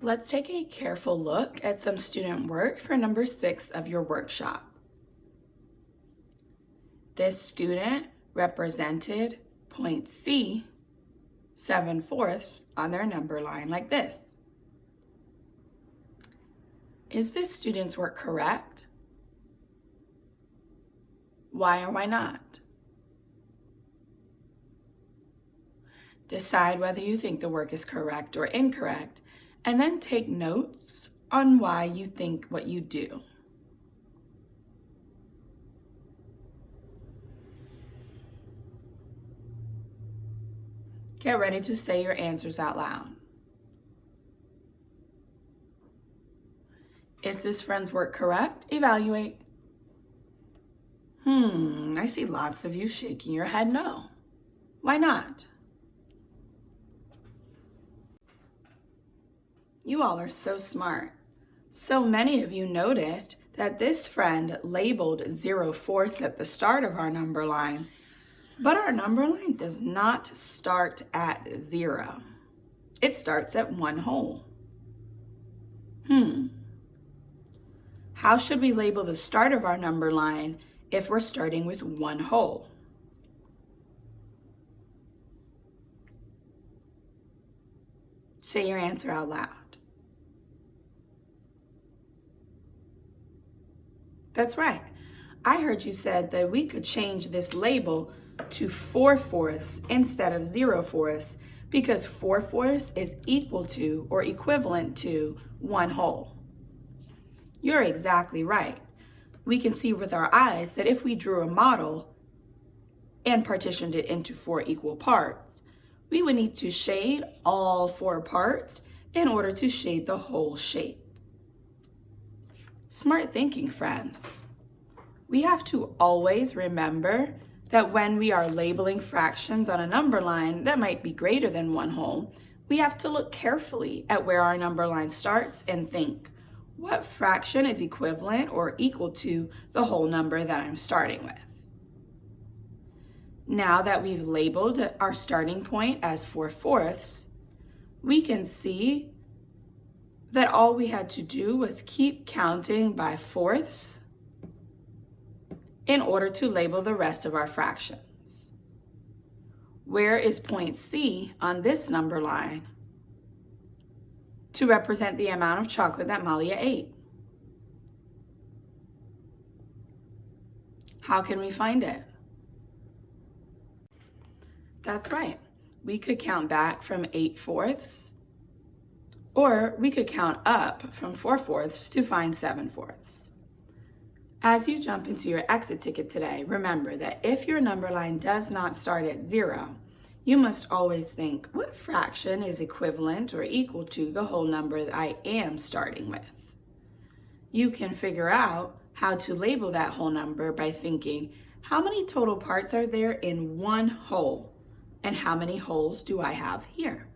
Let's take a careful look at some student work for number 6 of your workshop. This student represented point C 7/4 on their number line like this. Is this student's work correct? Why or why not? Decide whether you think the work is correct or incorrect, and then take notes on why you think what you do. Get ready to say your answers out loud. Is this friend's work correct? Evaluate. I see lots of you shaking your head no. Why not? You all are so smart. So many of you noticed that this friend labeled 0/4 at the start of our number line, but our number line does not start at 0. It starts at 1 whole. How should we label the start of our number line if we're starting with 1 whole? Say your answer out loud. That's right. I heard you said that we could change this label to 4/4 instead of 0/4 because 4/4 is equal to or equivalent to 1 whole. You're exactly right. We can see with our eyes that if we drew a model and partitioned it into 4 equal parts, we would need to shade all 4 parts in order to shade the whole shape. Smart thinking, friends. We have to always remember that when we are labeling fractions on a number line that might be greater than 1 whole, we have to look carefully at where our number line starts and think, what fraction is equivalent or equal to the whole number that I'm starting with? Now that we've labeled our starting point as 4/4, we can see that all we had to do was keep counting by fourths in order to label the rest of our fractions. Where is point C on this number line to represent the amount of chocolate that Malia ate? How can we find it? That's right. We could count back from 8/4, or we could count up from 4/4 to find 7/4. As you jump into your exit ticket today, remember that if your number line does not start at 0, you must always think, what fraction is equivalent or equal to the whole number that I am starting with? You can figure out how to label that whole number by thinking, how many total parts are there in 1 whole? And how many holes do I have here?